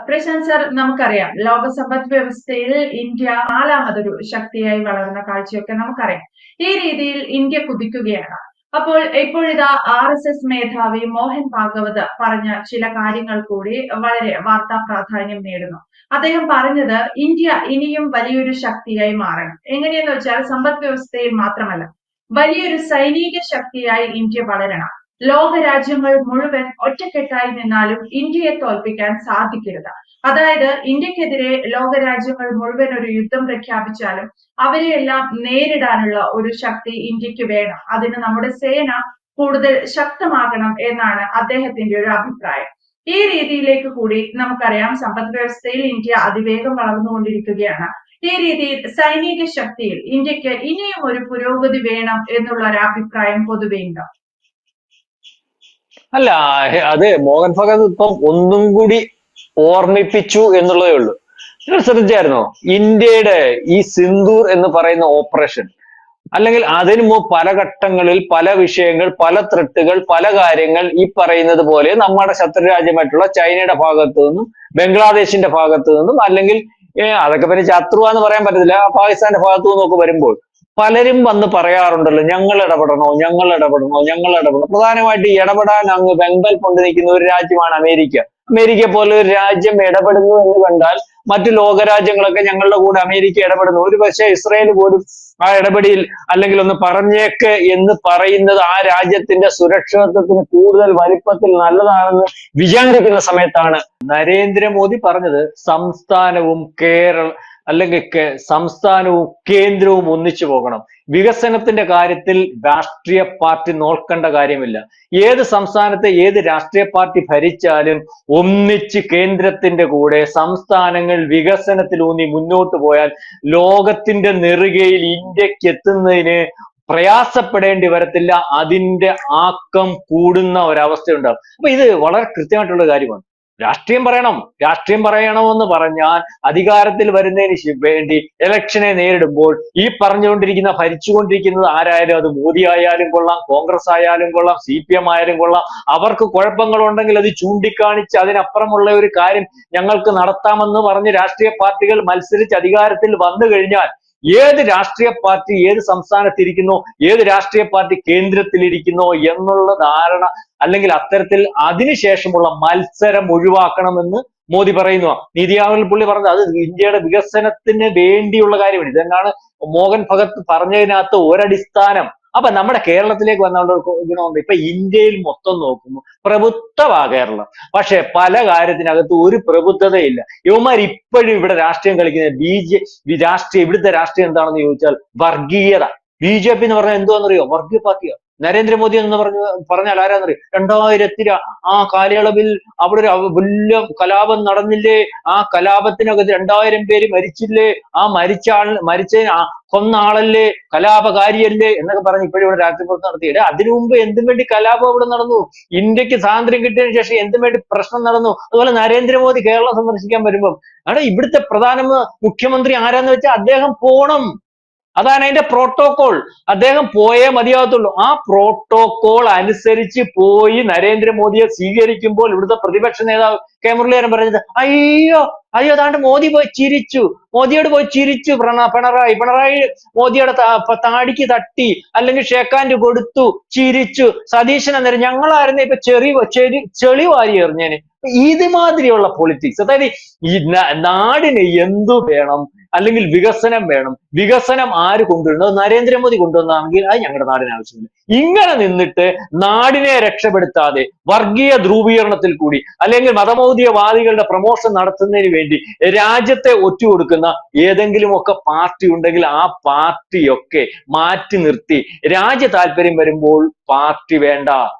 Prashant sir, നമുക്കറിയാം ലോക സമ്പദ് വ്യവസ്ഥയിൽ ഇന്ത്യ നാലാമതൊരു ശക്തിയായി വളർന്ന കാഴ്ചയൊക്കെ നമുക്കറിയാം. ഈ രീതിയിൽ ഇന്ത്യ കുതിക്കുകയാണ്. അപ്പോൾ ഇപ്പോഴിതാ RSS മേധാവി മോഹൻ ഭാഗവത് പറഞ്ഞ ചില കാര്യങ്ങൾ കൂടി വളരെ വാർത്താ പ്രാധാന്യം നേടുന്നു. അദ്ദേഹം പറഞ്ഞത് ഇന്ത്യ ഇനിയും വലിയൊരു ശക്തിയായി മാറണം. എങ്ങനെയെന്ന് വെച്ചാൽ സമ്പദ് വ്യവസ്ഥയിൽ മാത്രമല്ല, വലിയൊരു സൈനിക ശക്തിയായി ഇന്ത്യ വളരണം. ലോക രാജ്യങ്ങൾ മുഴുവൻ ഒറ്റക്കെട്ടായി നിന്നാലും ഇന്ത്യയെ തോൽപ്പിക്കാൻ സാധിക്കരുത്. അതായത് ഇന്ത്യക്കെതിരെ ലോക രാജ്യങ്ങൾ മുഴുവൻ ഒരു യുദ്ധം പ്രഖ്യാപിച്ചാലും അവരെയെല്ലാം നേരിടാനുള്ള ഒരു ശക്തി ഇന്ത്യക്ക് വേണം. അതിന് നമ്മുടെ സേന കൂടുതൽ ശക്തമാകണം എന്നാണ് അദ്ദേഹത്തിന്റെ ഒരു അഭിപ്രായം. ഈ രീതിയിലേക്ക് കൂടി നമുക്കറിയാം, സമ്പദ് വ്യവസ്ഥയിൽ ഇന്ത്യ അതിവേഗം വളർന്നുകൊണ്ടിരിക്കുകയാണ്. ഈ രീതിയിൽ സൈനിക ശക്തിയിൽ ഇന്ത്യക്ക് ഇനിയും ഒരു പുരോഗതി വേണം എന്നുള്ള ഒരു അഭിപ്രായം പൊതുവെ ഉണ്ട്. അല്ല, അത് മോഹൻ ഭഗത് ഇപ്പം ഒന്നും കൂടി ഓർമ്മിപ്പിച്ചു എന്നുള്ളതേ ഉള്ളൂ. നിങ്ങൾ ശ്രദ്ധിച്ചായിരുന്നോ ഇന്ത്യയുടെ ഈ സിന്ദൂർ എന്ന് പറയുന്ന ഓപ്പറേഷൻ, അല്ലെങ്കിൽ അതിനു മുമ്പ് പല ഘട്ടങ്ങളിൽ പല വിഷയങ്ങൾ, പല ത്രെട്ടുകൾ, പല കാര്യങ്ങൾ ഈ പറയുന്നത് പോലെ നമ്മുടെ ശത്രു രാജ്യമായിട്ടുള്ള ചൈനയുടെ ഭാഗത്തു നിന്നും ബംഗ്ലാദേശിന്റെ ഭാഗത്തു നിന്നും, അല്ലെങ്കിൽ അതൊക്കെ പിന്നെ ശത്രുവാന്ന് പറയാൻ പറ്റത്തില്ല, പാകിസ്ഥാന്റെ ഭാഗത്തു നിന്നൊക്കെ വരുമ്പോൾ പലരും വന്ന് പറയാറുണ്ടല്ലോ, ഞങ്ങൾ ഇടപെടണോ, ഞങ്ങൾ ഇടപെടണോ, ഞങ്ങൾ ഇടപെടണം. പ്രധാനമായിട്ട് ഇടപെടാൻ അങ്ങ് വെമ്പൽ കൊണ്ട് നിൽക്കുന്ന ഒരു രാജ്യമാണ് അമേരിക്ക. അമേരിക്ക പോലെ ഒരു രാജ്യം ഇടപെടുന്നു എന്ന് കണ്ടാൽ മറ്റു ലോകരാജ്യങ്ങളൊക്കെ ഞങ്ങളുടെ കൂടെ അമേരിക്ക ഇടപെടുന്നു. ഒരു പക്ഷേ ഇസ്രയേൽ പോലും ആ ഇടപെടിയിൽ അല്ലെങ്കിൽ ഒന്ന് പറഞ്ഞേക്ക് എന്ന് പറയുന്നത് ആ രാജ്യത്തിന്റെ സുരക്ഷിതത്വത്തിന് കൂടുതൽ വലിപ്പത്തിൽ നല്ലതാണെന്ന് വിചാരിക്കുന്ന സമയത്താണ് നരേന്ദ്രമോദി പറഞ്ഞത് സംസ്ഥാനവും അല്ലെങ്കിൽ സംസ്ഥാനവും കേന്ദ്രവും ഒന്നിച്ചു പോകണം. വികസനത്തിന്റെ കാര്യത്തിൽ രാഷ്ട്രീയ പാർട്ടി നോക്കേണ്ട കാര്യമില്ല. ഏത് സംസ്ഥാനത്തെ ഏത് രാഷ്ട്രീയ പാർട്ടി ഭരിച്ചാലും ഒന്നിച്ച് കേന്ദ്രത്തിന്റെ കൂടെ സംസ്ഥാനങ്ങൾ വികസനത്തിലൂന്നി മുന്നോട്ട് പോയാൽ ലോകത്തിന്റെ നെറുകയിൽ ഇന്ത്യക്ക് എത്തുന്നതിന് പ്രയാസപ്പെടേണ്ടി വരത്തില്ല. അതിന്റെ ആക്കം കൂടുന്ന ഒരവസ്ഥയുണ്ടാകും. അപ്പൊ ഇത് വളരെ കൃത്യമായിട്ടുള്ള കാര്യമാണ്. രാഷ്ട്രീയം പറയണം, രാഷ്ട്രീയം പറയണമെന്ന് പറഞ്ഞാൽ അധികാരത്തിൽ വരുന്നതിന് വേണ്ടി ഇലക്ഷനെ നേരിടുമ്പോൾ ഈ പറഞ്ഞുകൊണ്ടിരിക്കുന്ന ഭരിച്ചുകൊണ്ടിരിക്കുന്നത് ആരായാലും, അത് മോദി ആയാലും കൊള്ളാം, കോൺഗ്രസ് ആയാലും കൊള്ളാം, CPM ആയാലും കൊള്ളാം, അവർക്ക് കുഴപ്പങ്ങളുണ്ടെങ്കിൽ അത് ചൂണ്ടിക്കാണിച്ച് അതിനപ്പുറമുള്ള ഒരു കാര്യം ഞങ്ങൾക്ക് നടത്താമെന്ന് പറഞ്ഞ് രാഷ്ട്രീയ പാർട്ടികൾ മത്സരിച്ച് അധികാരത്തിൽ വന്നു കഴിഞ്ഞാൽ ഏത് രാഷ്ട്രീയ പാർട്ടി ഏത് സംസ്ഥാനത്തിരിക്കുന്നോ, ഏത് രാഷ്ട്രീയ പാർട്ടി കേന്ദ്രത്തിലിരിക്കുന്നോ എന്നുള്ള ധാരണ, അല്ലെങ്കിൽ അത്തരത്തിൽ അതിനുശേഷമുള്ള മത്സരം ഒഴിവാക്കണമെന്ന് മോദി പറയുന്നു. നീതി ആയോഗിൽ പുള്ളി പറഞ്ഞത് അത് ഇന്ത്യയുടെ വികസനത്തിന് വേണ്ടിയുള്ള കാര്യമാണ്. ഇതെന്നാണ് മോഹൻ ഭഗത് പറഞ്ഞതിനകത്ത് ഒരടിസ്ഥാനം. അപ്പൊ നമ്മുടെ കേരളത്തിലേക്ക് വന്നുള്ള ഗുണമുണ്ട്. ഇപ്പൊ ഇന്ത്യയിൽ മൊത്തം നോക്കുമ്പോൾ പ്രബുദ്ധമാ കേരളം, പക്ഷെ പല കാര്യത്തിനകത്ത് ഒരു പ്രബുദ്ധതയില്ല. ഇവന്മാർ ഇപ്പോഴും ഇവിടെ രാഷ്ട്രീയം കളിക്കുന്നത് രാഷ്ട്രീയം, ഇവിടുത്തെ രാഷ്ട്രീയം എന്താണെന്ന് ചോദിച്ചാൽ വർഗീയത. BJP എന്ന് പറഞ്ഞാൽ എന്തുവാണെന്നറിയോ? വർഗീയ പാർട്ടിയാ. നരേന്ദ്രമോദി എന്ന് പറഞ്ഞാൽ ആരാന്നറിയോ? 2000 ആ കാലയളവിൽ അവിടെ ഒരു വലിയ കലാപം നടന്നില്ലേ? ആ കലാപത്തിനകത്ത് 2000 പേര് മരിച്ചില്ലേ? ആ കൊന്ന ആളല്ലേ, കലാപകാരിയല്ലേ എന്നൊക്കെ പറഞ്ഞ് ഇപ്പോഴും ഇവിടെ രാഷ്ട്രീയപ്രവർത്തനം നടത്തിയില്ല. അതിനു മുമ്പ് എന്തിനു വേണ്ടി കലാപം ഇവിടെ നടന്നു? ഇന്ത്യക്ക് സ്വാതന്ത്ര്യം കിട്ടിയതിനു ശേഷം എന്തിനു വേണ്ടി പ്രശ്നം നടന്നു? അതുപോലെ നരേന്ദ്രമോദി കേരളം സന്ദർശിക്കാൻ വരുമ്പം ഇവിടുത്തെ മുഖ്യമന്ത്രി ആരാന്ന് വെച്ചാൽ അദ്ദേഹം പോണം. അതാണ് അതിന്റെ പ്രോട്ടോകോൾ. അദ്ദേഹം പോയേ മതിയാകത്തുള്ളൂ. ആ പ്രോട്ടോകോൾ അനുസരിച്ച് പോയി നരേന്ദ്രമോദിയെ സ്വീകരിക്കുമ്പോൾ ഇവിടുത്തെ പ്രതിപക്ഷ നേതാവ് കെ മുരളീധരൻ പറഞ്ഞത്, അയ്യോ അയ്യോ താണ്ട് മോദി പോയി ചിരിച്ചു, മോദിയോട് പോയി ചിരിച്ചു പിണറായി മോദിയുടെ താടിക്ക് തട്ടി, അല്ലെങ്കിൽ ഷേക്ക് ഹാൻഡ് കൊടുത്തു, ചിരിച്ചു. സതീശൻ അന്നേരം ഞങ്ങളായിരുന്നു ഇപ്പൊ ചെളി വാരി എറിഞ്ഞേന്. ഇതുമാതിരിയുള്ള പൊളിറ്റിക്സ്, അതായത് ഈ നാടിന് എന്തു വേണം, അല്ലെങ്കിൽ വികസനം വേണം, വികസനം ആര് കൊണ്ടുവരുന്നത്? നരേന്ദ്രമോദി കൊണ്ടുവന്നാണെങ്കിൽ അത് ഞങ്ങളുടെ നാടിന് ആവശ്യമില്ല. ഇങ്ങനെ നിന്നിട്ട് നാടിനെ രക്ഷപ്പെടുത്താതെ വർഗീയ ധ്രുവീകരണത്തിൽ കൂടി, അല്ലെങ്കിൽ മതമൗലികവാദികളുടെ പ്രമോഷൻ നടത്തുന്നതിന് വേണ്ടി രാജ്യത്തെ ഒറ്റുകൊടുക്കുന്ന ഏതെങ്കിലുമൊക്കെ പാർട്ടി ഉണ്ടെങ്കിൽ ആ പാർട്ടിയൊക്കെ മാറ്റി നിർത്തി രാജ്യ താല്പര്യം വരുമ്പോൾ പാർട്ടി വേണ്ട,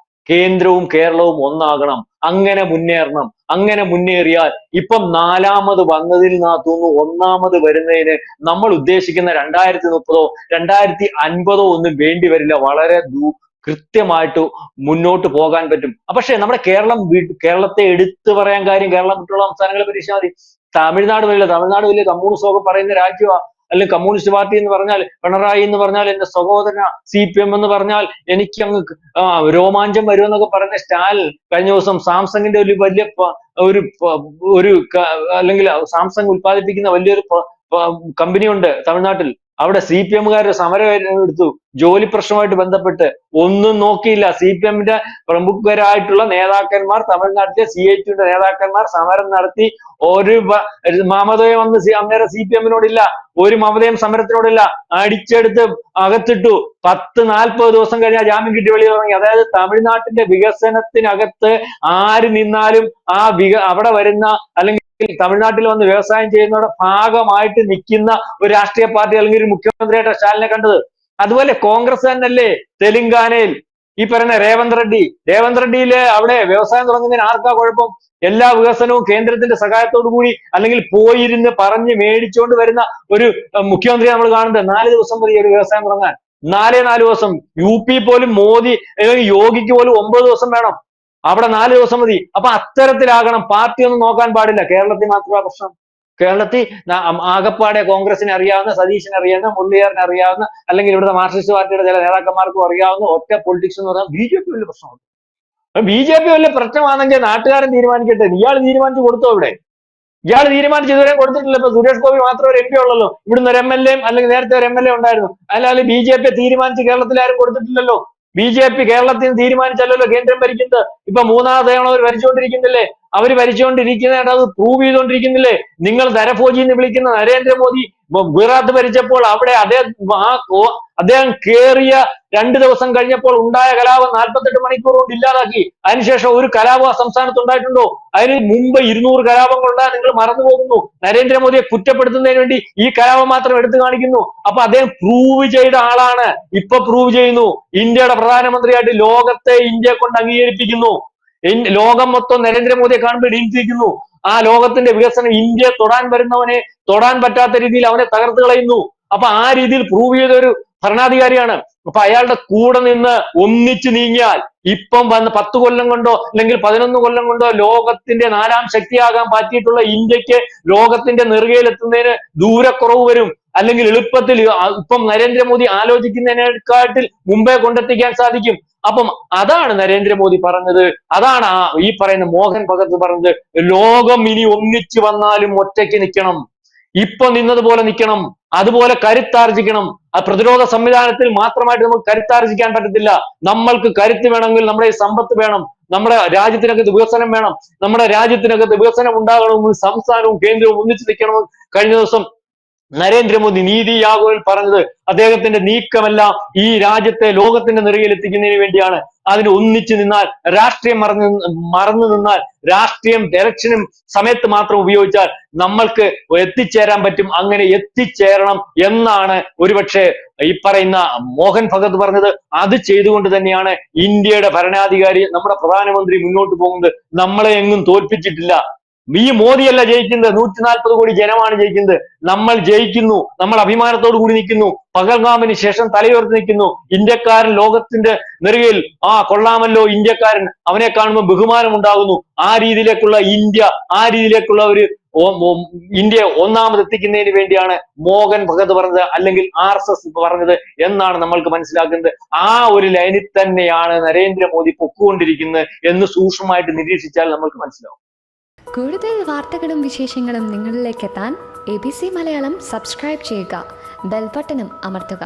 കേന്ദ്രവും കേരളവും ഒന്നാകണം, അങ്ങനെ മുന്നേറണം. അങ്ങനെ മുന്നേറിയാൽ ഇപ്പം 4ാമത് വന്നതിൽ തോന്നുന്നു 1ാമത് വരുന്നതിന് നമ്മൾ ഉദ്ദേശിക്കുന്ന 2030 2050 ഒന്നും വേണ്ടി വരില്ല. വളരെ കൃത്യമായിട്ട് മുന്നോട്ട് പോകാൻ പറ്റും. പക്ഷെ നമ്മുടെ കേരളത്തെ എടുത്തു പറയാൻ കാര്യം, കേരളം മറ്റുള്ള സംസ്ഥാനങ്ങളെ പരീക്ഷ മതി. തമിഴ്നാട് വലിയ കമ്മ്യൂണിസം ഒക്കെ പറയുന്ന രാജ്യമാണ്. അല്ലെങ്കിൽ കമ്മ്യൂണിസ്റ്റ് പാർട്ടി എന്ന് പറഞ്ഞാൽ, പിണറായി എന്ന് പറഞ്ഞാൽ, എന്റെ സഹോദരന, CPM എന്ന് പറഞ്ഞാൽ എനിക്ക് അങ്ങ് രോമാഞ്ചം വരുമെന്നൊക്കെ പറഞ്ഞ സ്റ്റാലിൻ കഴിഞ്ഞ ദിവസം സാംസങ്ങിന്റെ ഒരു വലിയ അല്ലെങ്കിൽ സാംസങ് ഉത്പാദിപ്പിക്കുന്ന വലിയൊരു കമ്പനി ഉണ്ട് തമിഴ്നാട്ടിൽ. അവിടെ CPM-കാരുടെ സമരം എടുത്തു ജോലി പ്രശ്നവുമായിട്ട് ബന്ധപ്പെട്ട്. ഒന്നും നോക്കിയില്ല. CPM-ന്റെ പ്രമുഖരായിട്ടുള്ള നേതാക്കന്മാർ, തമിഴ്നാട്ടിലെ CIT-യുടെ നേതാക്കന്മാർ സമരം നടത്തി. ഒരു മമതയും വന്ന് അന്നേരം CPM-നോടില്ല, ഒരു മമതയും സമരത്തിനോടില്ല, അടിച്ചെടുത്ത് അകത്തിട്ടു. 10-40 ദിവസം കഴിഞ്ഞാൽ ജാമ്യം കിട്ടി വെളിയിൽ ഇറങ്ങി. അതായത് തമിഴ്നാട്ടിന്റെ വികസനത്തിനകത്ത് ആര് നിന്നാലും അവിടെ വരുന്ന, അല്ലെങ്കിൽ തമിഴ്നാട്ടിൽ വന്ന് വ്യവസായം ചെയ്യുന്നവരുടെ ഭാഗമായിട്ട് നിൽക്കുന്ന ഒരു രാഷ്ട്രീയ പാർട്ടി അല്ലെങ്കിൽ ഒരു മുഖ്യമന്ത്രിയായിട്ട് സ്റ്റാലിനെ കണ്ടത്. അതുപോലെ കോൺഗ്രസ് തന്നെയല്ലേ തെലുങ്കാനയിൽ ഈ പറയുന്ന രേവന്ത് റെഡ്ഡിയില് അവിടെ വ്യവസായം തുടങ്ങുന്നതിന് ആർക്കാ കുഴപ്പം? എല്ലാ വികസനവും കേന്ദ്രത്തിന്റെ സഹായത്തോടു കൂടി അല്ലെങ്കിൽ പോയിരുന്ന് പറഞ്ഞ് മേടിച്ചുകൊണ്ട് വരുന്ന ഒരു മുഖ്യമന്ത്രിയെ നമ്മൾ കാണുന്നത്. 4 ദിവസം മതി ഒരു വ്യവസായം തുടങ്ങാൻ. 4 ദിവസം. UP പോലും മോദി അല്ലെങ്കിൽ യോഗിക്ക് പോലും 9 ദിവസം വേണം. അവിടെ 4 ദിവസം മതി. അപ്പൊ അത്തരത്തിലാകണം. പാർട്ടി ഒന്നും നോക്കാൻ പാടില്ല. കേരളത്തിൽ മാത്രമാ പ്രശ്നം. കേരളത്തിൽ ആകപ്പാടെ കോൺഗ്രസിനെ അറിയാവുന്ന, സതീശനെ അറിയാവുന്ന, മുരളീധരനെ അറിയാവുന്ന, അല്ലെങ്കിൽ ഇവിടുത്തെ മാർക്സിസ്റ്റ് പാർട്ടിയുടെ ചില നേതാക്കന്മാർക്കും അറിയാവുന്ന ഒറ്റ പൊളിറ്റിക്സ് എന്ന് പറഞ്ഞാൽ BJP വലിയ പ്രശ്നമുണ്ട്. BJP വലിയ പ്രശ്നമാണെങ്കിൽ നാട്ടുകാരൻ തീരുമാനിക്കട്ടെ. ഇയാൾ തീരുമാനിച്ചു കൊടുത്തോ? ഇയാൾ തീരുമാനിച്ച് ഇതുവരെ കൊടുത്തിട്ടില്ല. ഇപ്പൊ സുരേഷ് ഗോപി മാത്രം ഒരു MP ഉള്ളല്ലോ. ഇവിടുന്ന് ഒരു MLA അല്ലെങ്കിൽ നേരത്തെ ഒരു MLA ഉണ്ടായിരുന്നു. അല്ലാതെ BJP തീരുമാനിച്ച് കേരളത്തിൽ ആരും കൊടുത്തിട്ടില്ലല്ലോ. BJP കേരളത്തിൽ തീരുമാനിച്ചല്ലോ കേന്ദ്രം ഭരിക്കുന്നത്. ഇപ്പൊ 3ാമത് തവണ അവർ ഭരിച്ചുകൊണ്ടിരിക്കുന്നില്ലേ? അവര് ഭരിച്ചുകൊണ്ടിരിക്കുന്നതായിട്ട് അത് പ്രൂവ് ചെയ്തുകൊണ്ടിരിക്കുന്നില്ലേ? നിങ്ങൾ ധരഫോജി എന്ന് വിളിക്കുന്ന നരേന്ദ്രമോദി ഗുജറാത്ത് ഭരിച്ചപ്പോൾ അവിടെ അദ്ദേഹം കേറിയ 2 ദിവസം കഴിഞ്ഞപ്പോൾ ഉണ്ടായ കലാപം 48 മണിക്കൂർ കൊണ്ട് ഇല്ലാതാക്കി. അതിനുശേഷം ഒരു കലാപം സംസ്ഥാനത്ത് ഉണ്ടായിട്ടുണ്ടോ? അതിന് മുമ്പ് 200 കലാപങ്ങൾ ഉണ്ടായി. നിങ്ങൾ മറന്നു പോകുന്നു. നരേന്ദ്രമോദിയെ കുറ്റപ്പെടുത്തുന്നതിന് വേണ്ടി ഈ കലാപം മാത്രം എടുത്തു കാണിക്കുന്നു. അപ്പൊ അദ്ദേഹം പ്രൂവ് ചെയ്ത ആളാണ്. ഇപ്പൊ പ്രൂവ് ചെയ്യുന്നു. ഇന്ത്യയുടെ പ്രധാനമന്ത്രിയായിട്ട് ലോകത്തെ ഇന്ത്യയെ കൊണ്ട് അംഗീകരിപ്പിക്കുന്നു. ലോകം മൊത്തം നരേന്ദ്രമോദിയെ കാണുമ്പോൾ ഇടിയിപ്പിക്കുന്നു. ആ ലോകത്തിന്റെ വികസനം ഇന്ത്യയെ തൊടാൻ വരുന്നവനെ തൊടാൻ പറ്റാത്ത രീതിയിൽ അവനെ തകർത്ത് കളയുന്നു. അപ്പൊ ആ രീതിയിൽ പ്രൂവ് ചെയ്ത ഒരു ഭരണാധികാരിയാണ്. അപ്പൊ അയാളുടെ കൂടെ നിന്ന് ഒന്നിച്ചു നീങ്ങിയാൽ ഇപ്പം വന്ന് 10 കൊല്ലം കൊണ്ടോ അല്ലെങ്കിൽ 11 കൊല്ലം കൊണ്ടോ ലോകത്തിന്റെ 4ാം ശക്തിയാകാൻ പറ്റിയിട്ടുള്ള ഇന്ത്യക്ക് ലോകത്തിന്റെ നെറുകയിലെത്തുന്നതിന് ദൂരക്കുറവ് വരും. അല്ലെങ്കിൽ എളുപ്പത്തിൽ ഇപ്പം നരേന്ദ്രമോദി ആലോചിക്കുന്നതിനെക്കാട്ടിൽ മുമ്പേ കൊണ്ടെത്തിക്കാൻ സാധിക്കും. അപ്പം അതാണ് നരേന്ദ്രമോദി പറഞ്ഞത്. അതാണ് ഈ പറയുന്ന മോഹൻ ഭഗത് പറഞ്ഞത്. ലോകം ഇനി ഒന്നിച്ചു വന്നാലും ഒറ്റയ്ക്ക് നിൽക്കണം. ഇപ്പൊ നിന്നതുപോലെ നിൽക്കണം. അതുപോലെ കരുത്താർജിക്കണം. ആ പ്രതിരോധ സംവിധാനത്തിൽ മാത്രമായിട്ട് നമുക്ക് കരുത്താർജിക്കാൻ പറ്റത്തില്ല. നമ്മൾക്ക് കരുത്ത് വേണമെങ്കിൽ നമ്മുടെ ഈ സമ്പത്ത് വേണം. നമ്മുടെ രാജ്യത്തിനകത്ത് വികസനം വേണം. നമ്മുടെ രാജ്യത്തിനകത്ത് വികസനം ഉണ്ടാകണമെങ്കിൽ സംസ്ഥാനവും കേന്ദ്രവും ഒന്നിച്ചു നിൽക്കണമെന്ന് കഴിഞ്ഞ ദിവസം നരേന്ദ്രമോദി നീതി ആയോഗിൽ പറഞ്ഞത്. അദ്ദേഹത്തിന്റെ നീക്കമെല്ലാം ഈ രാജ്യത്തെ ലോകത്തിന്റെ നെറുകയിൽ എത്തിക്കുന്നതിന് വേണ്ടിയാണ്. അതിന് ഒന്നിച്ചു നിന്നാൽ, രാഷ്ട്രീയം മറന്നു നിന്നാൽ, രാഷ്ട്രീയം ഇലക്ഷനും സമയത്ത് മാത്രം ഉപയോഗിച്ചാൽ നമ്മൾക്ക് എത്തിച്ചേരാൻ പറ്റും. അങ്ങനെ എത്തിച്ചേരണം എന്നാണ് ഒരുപക്ഷെ ഈ പറയുന്ന മോഹൻ ഭഗത് പറഞ്ഞത്. അത് ചെയ്തുകൊണ്ട് തന്നെയാണ് ഇന്ത്യയുടെ ഭരണാധികാരി, നമ്മുടെ പ്രധാനമന്ത്രി മുന്നോട്ട് പോകുന്നത്. നമ്മളെ എങ്ങും തോൽപ്പിച്ചിട്ടില്ല. ഈ മോദിയല്ല ജയിക്കുന്നത്. 140 കോടി ജനമാണ് ജയിക്കുന്നത്. നമ്മൾ ജയിക്കുന്നു. നമ്മൾ അഭിമാനത്തോടു കൂടി നിൽക്കുന്നു. പഹൽഗാമിന് ശേഷം തലയുയർത്തി നിൽക്കുന്നു. ഇന്ത്യക്കാരൻ ലോകത്തിന്റെ നെറുകയിൽ കൊള്ളാമല്ലോ ഇന്ത്യക്കാരൻ, അവനെ കാണുമ്പോൾ ബഹുമാനം ഉണ്ടാകുന്നു. ആ രീതിയിലേക്കുള്ള ഇന്ത്യ, ആ രീതിയിലേക്കുള്ള ഒരു ഇന്ത്യ ഒന്നാമത് എത്തിക്കുന്നതിന് വേണ്ടിയാണ് മോഹൻ ഭഗത് പറഞ്ഞത്, അല്ലെങ്കിൽ RSS പറഞ്ഞത് എന്നാണ് നമ്മൾക്ക് മനസ്സിലാക്കുന്നത്. ആ ഒരു ലൈനിൽ തന്നെയാണ് നരേന്ദ്രമോദി പൊക്കുകൊണ്ടിരിക്കുന്നത് എന്ന് സൂക്ഷ്മമായിട്ട് നിരീക്ഷിച്ചാൽ നമ്മൾക്ക് മനസ്സിലാവും. കൂടുതൽ വാർത്തകളും വിശേഷങ്ങളും നിങ്ങളിലേക്ക് എത്താൻ ABC മലയാളം സബ്സ്ക്രൈബ് ചെയ്യുക, ബെൽ ബട്ടണും അമർത്തുക.